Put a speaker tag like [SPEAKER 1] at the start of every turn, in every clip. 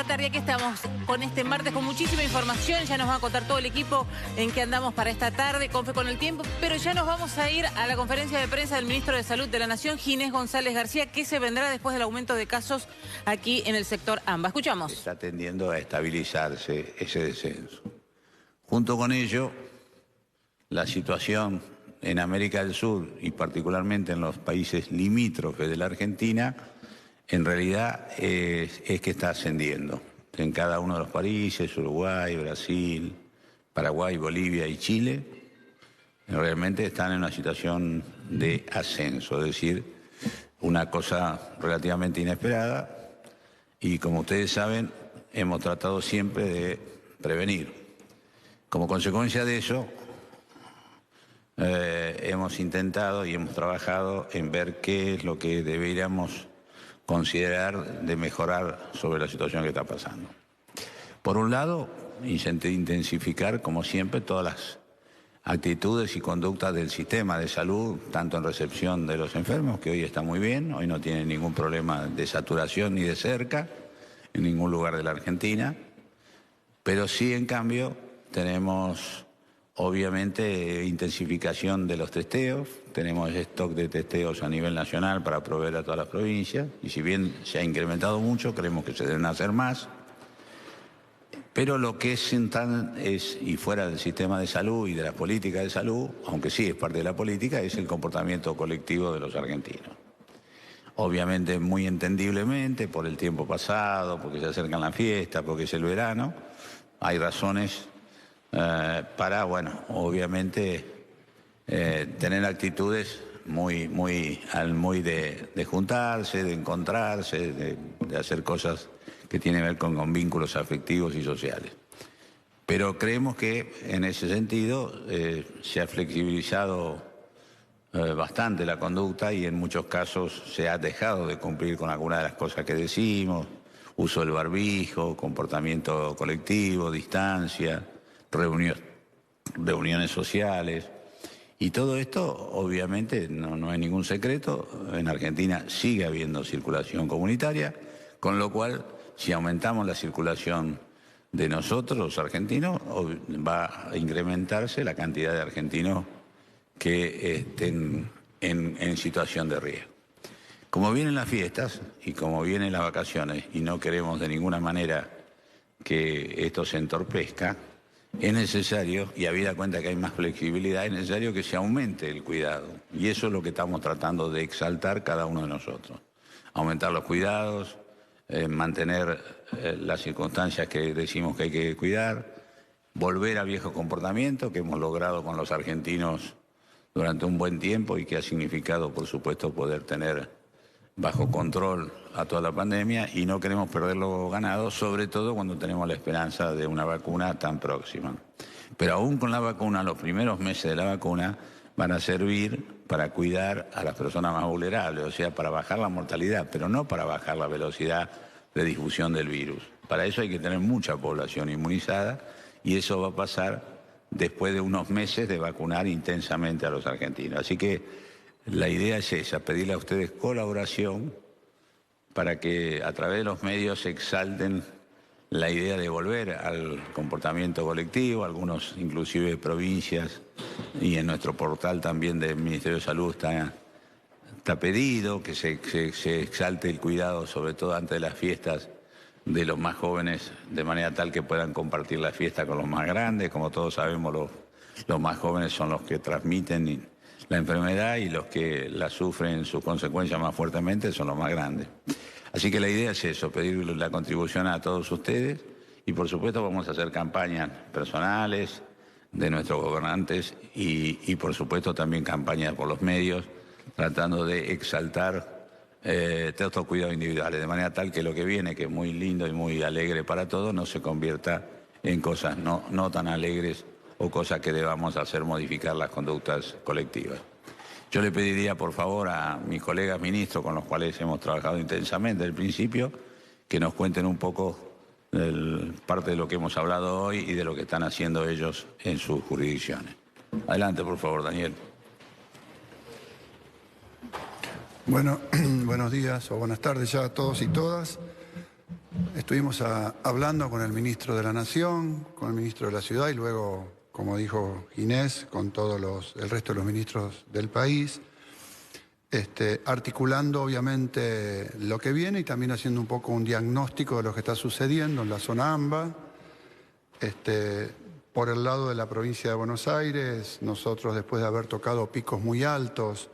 [SPEAKER 1] la tarde. Aquí estamos con este martes con muchísima información. Ya nos va a contar todo el equipo en qué andamos para esta tarde, con Fe con el Tiempo. Pero ya nos vamos a ir a la conferencia de prensa del ministro de Salud de la Nación, Ginés González García, que se vendrá después del aumento de casos aquí en el sector AMBA. Escuchamos.
[SPEAKER 2] Está tendiendo a estabilizarse ese descenso. Junto con ello, la situación en América del Sur y particularmente en los países limítrofes de la Argentina, en realidad es que está ascendiendo. En cada uno de los países, Uruguay, Brasil, Paraguay, Bolivia y Chile, realmente están en una situación de ascenso, es decir, una cosa relativamente inesperada y, como ustedes saben, hemos tratado siempre de prevenir. Como consecuencia de eso, hemos intentado y hemos trabajado en ver qué es lo que deberíamos considerar de mejorar sobre la situación que está pasando. Por un lado, intensificar, como siempre, todas las actitudes y conductas del sistema de salud, tanto en recepción de los enfermos, que hoy está muy bien, hoy no tiene ningún problema de saturación ni de cerca en ningún lugar de la Argentina, pero sí, en cambio, tenemos obviamente intensificación de los testeos, tenemos stock de testeos a nivel nacional para proveer a todas las provincias, y si bien se ha incrementado mucho, creemos que se deben hacer más. Pero lo que es y fuera del sistema de salud y de las políticas de salud, aunque sí es parte de la política, es el comportamiento colectivo de los argentinos. Obviamente, muy entendiblemente, por el tiempo pasado, porque se acercan las fiestas, porque es el verano, hay razones para, bueno, obviamente, tener actitudes muy de juntarse, de encontrarse, de hacer cosas que tienen que ver con vínculos afectivos y sociales. Pero creemos que en ese sentido se ha flexibilizado bastante la conducta y en muchos casos se ha dejado de cumplir con algunas de las cosas que decimos: uso del barbijo, comportamiento colectivo, distancia, reuniones sociales. Y todo esto, obviamente, no es ningún secreto. En Argentina sigue habiendo circulación comunitaria, con lo cual, si aumentamos la circulación de nosotros, los argentinos, va a incrementarse la cantidad de argentinos que estén en situación de riesgo. Como vienen las fiestas y como vienen las vacaciones, y no queremos de ninguna manera que esto se entorpezca, es necesario, y habida cuenta que hay más flexibilidad, es necesario que se aumente el cuidado. Y eso es lo que estamos tratando de exaltar cada uno de nosotros. Aumentar los cuidados, mantener las circunstancias que decimos que hay que cuidar, volver a viejo comportamiento que hemos logrado con los argentinos durante un buen tiempo y que ha significado, por supuesto, poder tener bajo control a toda la pandemia, y no queremos perder lo ganado, sobre todo cuando tenemos la esperanza de una vacuna tan próxima. Pero aún con la vacuna, los primeros meses de la vacuna van a servir para cuidar a las personas más vulnerables, o sea, para bajar la mortalidad, pero no para bajar la velocidad de difusión del virus. Para eso hay que tener mucha población inmunizada, y eso va a pasar después de unos meses de vacunar intensamente a los argentinos. Así que la idea es esa, pedirle a ustedes colaboración para que a través de los medios se exalten la idea de volver al comportamiento colectivo. Algunos, inclusive provincias, y en nuestro portal también del Ministerio de Salud está pedido que se exalte el cuidado, sobre todo antes de las fiestas, de los más jóvenes, de manera tal que puedan compartir la fiesta con los más grandes. Como todos sabemos, los más jóvenes son los que transmiten la enfermedad, y los que la sufren sus consecuencias más fuertemente son los más grandes. Así que la idea es eso, pedir la contribución a todos ustedes, y por supuesto vamos a hacer campañas personales de nuestros gobernantes y por supuesto también campañas por los medios, tratando de exaltar todos estos cuidados individuales, de manera tal que lo que viene, que es muy lindo y muy alegre para todos, no se convierta en cosas no tan alegres o cosas que debamos hacer modificar las conductas colectivas. Yo le pediría, por favor, a mis colegas ministros, con los cuales hemos trabajado intensamente desde el principio, que nos cuenten un poco parte de lo que hemos hablado hoy y de lo que están haciendo ellos en sus jurisdicciones. Adelante, por favor, Daniel.
[SPEAKER 3] Bueno, buenos días o buenas tardes ya a todos y todas. estuvimos hablando con el ministro de la Nación, con el ministro de la Ciudad y luego, como dijo Ginés, con todos el resto de los ministros del país, articulando obviamente lo que viene y también haciendo un poco un diagnóstico de lo que está sucediendo en la zona AMBA. Por el lado de la provincia de Buenos Aires, nosotros después de haber tocado picos muy altos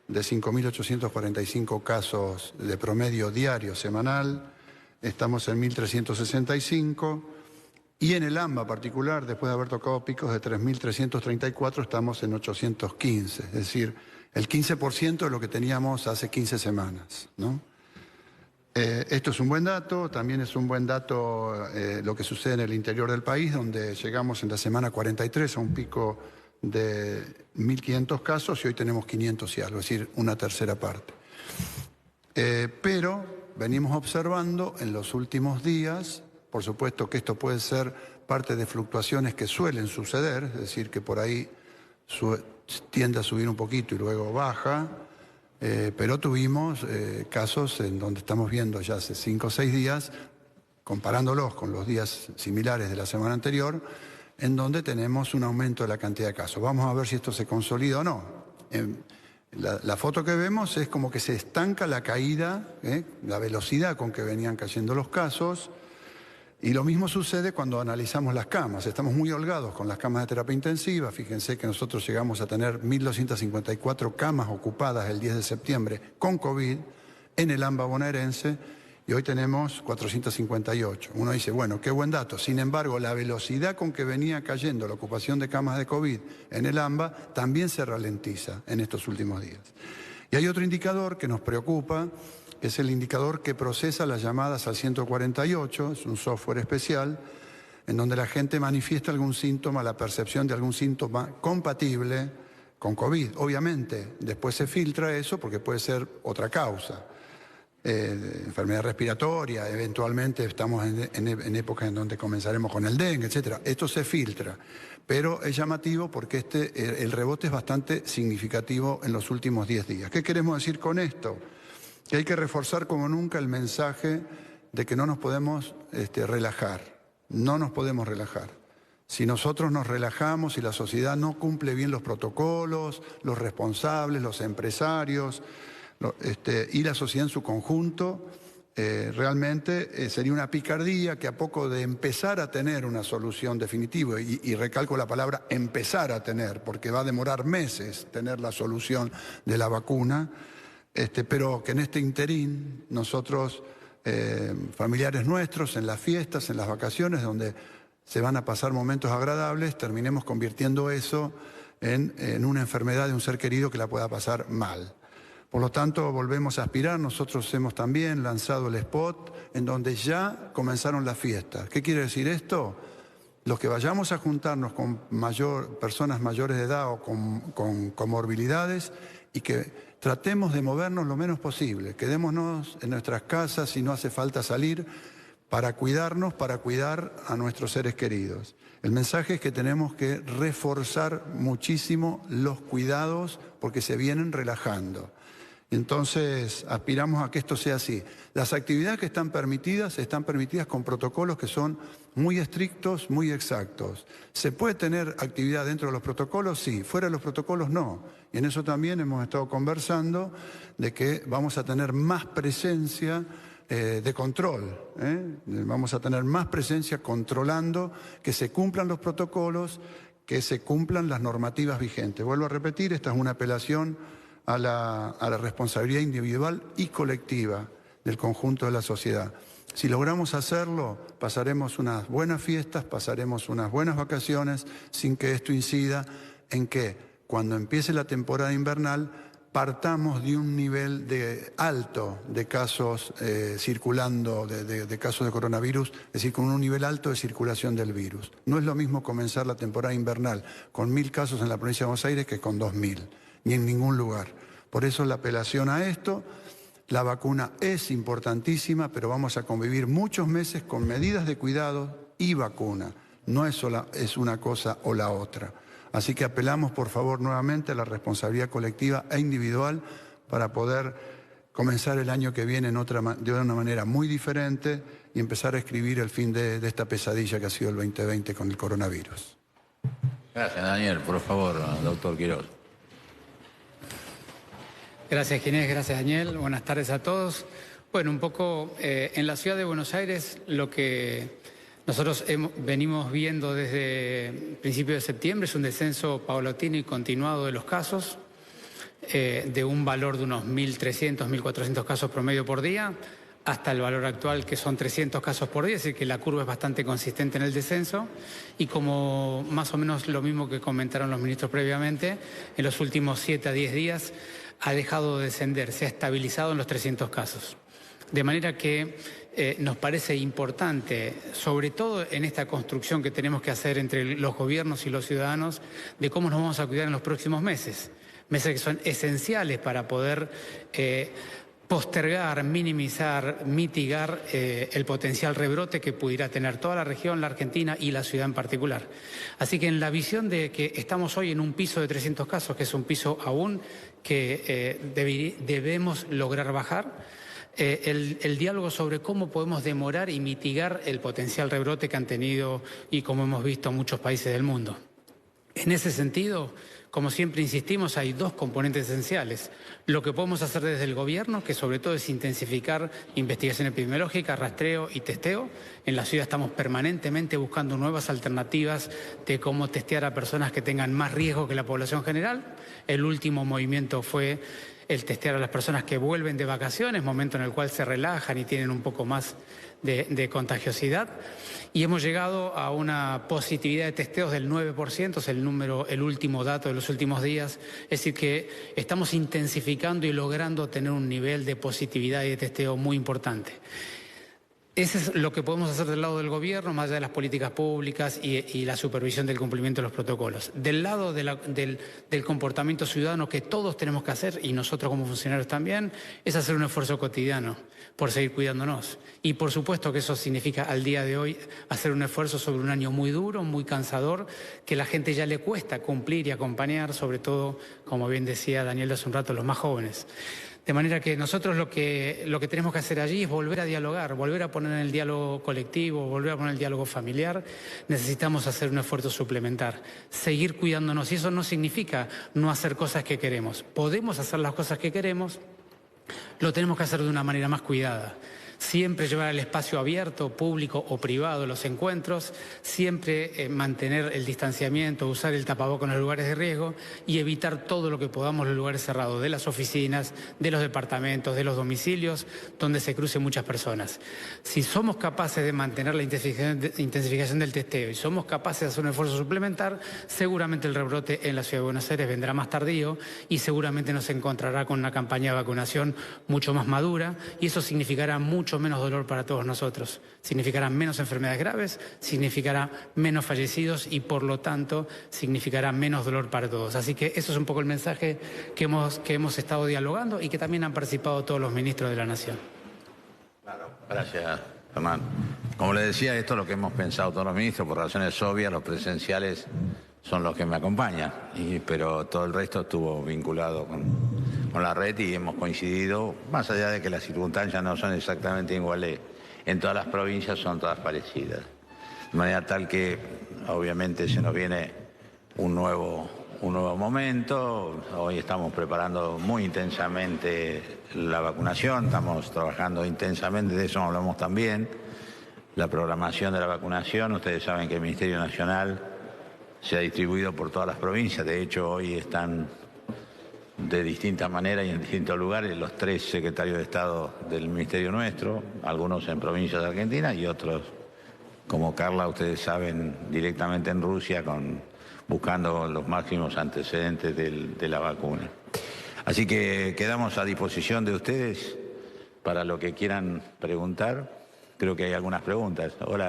[SPEAKER 3] de 5.845 casos de promedio diario semanal, estamos en 1.365 y en el AMBA particular, después de haber tocado picos de 3.334, estamos en 815, es decir, el 15% de lo que teníamos hace 15 semanas, ¿no? Esto es un buen dato, también es un buen dato lo que sucede en el interior del país, donde llegamos en la semana 43 a un pico de 1.500 casos y hoy tenemos 500 y algo, es decir, una tercera parte. Pero venimos observando en los últimos días, por supuesto que esto puede ser parte de fluctuaciones que suelen suceder, es decir, que por ahí tiende a subir un poquito y luego baja, pero tuvimos casos en donde estamos viendo ya hace 5 o 6 días, comparándolos con los días similares de la semana anterior, en donde tenemos un aumento de la cantidad de casos. Vamos a ver si esto se consolida o no. La foto que vemos es como que se estanca la caída, la velocidad con que venían cayendo los casos, y lo mismo sucede cuando analizamos las camas. Estamos muy holgados con las camas de terapia intensiva. Fíjense que nosotros llegamos a tener 1.254 camas ocupadas el 10 de septiembre con COVID en el AMBA bonaerense y hoy tenemos 458. Uno dice, bueno, qué buen dato. Sin embargo, la velocidad con que venía cayendo la ocupación de camas de COVID en el AMBA también se ralentiza en estos últimos días. Y hay otro indicador que nos preocupa, es el indicador que procesa las llamadas al 148, es un software especial, en donde la gente manifiesta algún síntoma, la percepción de algún síntoma compatible con COVID. Obviamente, después se filtra eso porque puede ser otra causa. Enfermedad respiratoria, eventualmente estamos en épocas en donde comenzaremos con el dengue, etc. Esto se filtra, pero es llamativo porque el rebote es bastante significativo en los últimos 10 días. ¿Qué queremos decir con esto? Que hay que reforzar como nunca el mensaje de que no nos podemos relajar, no nos podemos relajar. Si nosotros nos relajamos y la sociedad no cumple bien los protocolos, los responsables, los empresarios y la sociedad en su conjunto, realmente sería una picardía que a poco de empezar a tener una solución definitiva, y recalco la palabra empezar a tener, porque va a demorar meses tener la solución de la vacuna, pero que en este interín nosotros, familiares nuestros, en las fiestas, en las vacaciones, donde se van a pasar momentos agradables, terminemos convirtiendo eso en una enfermedad de un ser querido que la pueda pasar mal. Por lo tanto, volvemos a aspirar. Nosotros hemos también lanzado el spot en donde ya comenzaron las fiestas. ¿Qué quiere decir esto? Los que vayamos a juntarnos con personas mayores de edad o con comorbilidades y que tratemos de movernos lo menos posible. Quedémonos en nuestras casas si no hace falta salir para cuidarnos, para cuidar a nuestros seres queridos. El mensaje es que tenemos que reforzar muchísimo los cuidados porque se vienen relajando. Entonces, aspiramos a que esto sea así. Las actividades que están permitidas con protocolos que son muy estrictos, muy exactos. ¿Se puede tener actividad dentro de los protocolos? Sí. Fuera de los protocolos, no. Y en eso también hemos estado conversando de que vamos a tener más presencia de control. Vamos a tener más presencia controlando que se cumplan los protocolos, que se cumplan las normativas vigentes. Vuelvo a repetir, esta es una apelación a la responsabilidad individual y colectiva del conjunto de la sociedad. Si logramos hacerlo, pasaremos unas buenas fiestas, pasaremos unas buenas vacaciones, sin que esto incida en que cuando empiece la temporada invernal partamos de un nivel alto de casos circulando, de casos de coronavirus, es decir, con un nivel alto de circulación del virus. No es lo mismo comenzar la temporada invernal con 1.000 casos en la provincia de Buenos Aires que con 2.000, ni en ningún lugar. Por eso la apelación a esto. La vacuna es importantísima, pero vamos a convivir muchos meses con medidas de cuidado y vacuna. No es una cosa o la otra. Así que apelamos, por favor, nuevamente a la responsabilidad colectiva e individual para poder comenzar el año que viene de una manera muy diferente y empezar a escribir el fin de esta pesadilla que ha sido el 2020 con el coronavirus.
[SPEAKER 2] Gracias, Daniel. Por favor, doctor Quiroz.
[SPEAKER 4] Gracias, Ginés. Gracias, Daniel. Buenas tardes a todos. Bueno, un poco en la ciudad de Buenos Aires lo que nosotros venimos viendo desde principios de septiembre es un descenso paulatino y continuado de los casos, de un valor de unos 1.300, 1.400 casos promedio por día, hasta el valor actual que son 300 casos por día, es decir, que la curva es bastante consistente en el descenso y como más o menos lo mismo que comentaron los ministros previamente, en los últimos 7 a 10 días ha dejado de descender, se ha estabilizado en los 300 casos. De manera que nos parece importante, sobre todo en esta construcción que tenemos que hacer entre los gobiernos y los ciudadanos, de cómo nos vamos a cuidar en los próximos meses. Meses que son esenciales para poder postergar, minimizar, mitigar el potencial rebrote que pudiera tener toda la región, la Argentina y la ciudad en particular. Así que en la visión de que estamos hoy en un piso de 300 casos, que es un piso aún que debemos lograr bajar, el diálogo sobre cómo podemos demorar y mitigar el potencial rebrote que han tenido y como hemos visto muchos países del mundo. En ese sentido, como siempre insistimos, hay dos componentes esenciales. Lo que podemos hacer desde el gobierno, que sobre todo es intensificar investigación epidemiológica, rastreo y testeo. En la ciudad estamos permanentemente buscando nuevas alternativas de cómo testear a personas que tengan más riesgo que la población general. El último movimiento fue el testear a las personas que vuelven de vacaciones, momento en el cual se relajan y tienen un poco más de contagiosidad. Y hemos llegado a una positividad de testeos del 9%, es el último dato de los últimos días. Es decir, que estamos intensificando y logrando tener un nivel de positividad y de testeo muy importante. Eso es lo que podemos hacer del lado del gobierno, más allá de las políticas públicas y la supervisión del cumplimiento de los protocolos. Del lado del comportamiento ciudadano que todos tenemos que hacer, y nosotros como funcionarios también, es hacer un esfuerzo cotidiano por seguir cuidándonos. Y por supuesto que eso significa al día de hoy hacer un esfuerzo sobre un año muy duro, muy cansador, que a la gente ya le cuesta cumplir y acompañar, sobre todo, como bien decía Daniel hace un rato, los más jóvenes. De manera que nosotros lo que tenemos que hacer allí es volver a dialogar, volver a poner en el diálogo colectivo, volver a poner el diálogo familiar. Necesitamos hacer un esfuerzo suplementar, seguir cuidándonos. Y eso no significa no hacer cosas que queremos. Podemos hacer las cosas que queremos, lo tenemos que hacer de una manera más cuidada. Siempre llevar el espacio abierto, público o privado, los encuentros, siempre mantener el distanciamiento, usar el tapabocas en los lugares de riesgo y evitar todo lo que podamos los lugares cerrados, de las oficinas, de los departamentos, de los domicilios, donde se crucen muchas personas. Si somos capaces de mantener la intensificación del testeo y somos capaces de hacer un esfuerzo suplementar, seguramente el rebrote en la ciudad de Buenos Aires vendrá más tardío y seguramente nos encontrará con una campaña de vacunación mucho más madura y eso significará mucho menos dolor para todos nosotros. Significará menos enfermedades graves, significará menos fallecidos y por lo tanto significará menos dolor para todos. Así que eso es un poco el mensaje que hemos estado dialogando y que también han participado todos los ministros de la Nación.
[SPEAKER 2] Claro, gracias, Fernando. Como le decía, esto es lo que hemos pensado todos los ministros, por razones obvias, los presenciales son los que me acompañan, pero todo el resto estuvo vinculado con la red y hemos coincidido, más allá de que las circunstancias no son exactamente iguales, en todas las provincias son todas parecidas. De manera tal que obviamente se nos viene un nuevo momento. Hoy estamos preparando muy intensamente la vacunación, estamos trabajando intensamente, de eso hablamos también. La programación de la vacunación, ustedes saben que el Ministerio Nacional se ha distribuido por todas las provincias, de hecho hoy están de distintas maneras y en distintos lugares los 3 secretarios de Estado del Ministerio nuestro, algunos en provincias de Argentina y otros, como Carla, ustedes saben, directamente en Rusia, buscando los máximos antecedentes de la vacuna. Así que quedamos a disposición de ustedes para lo que quieran preguntar. Creo que hay algunas preguntas. Hola.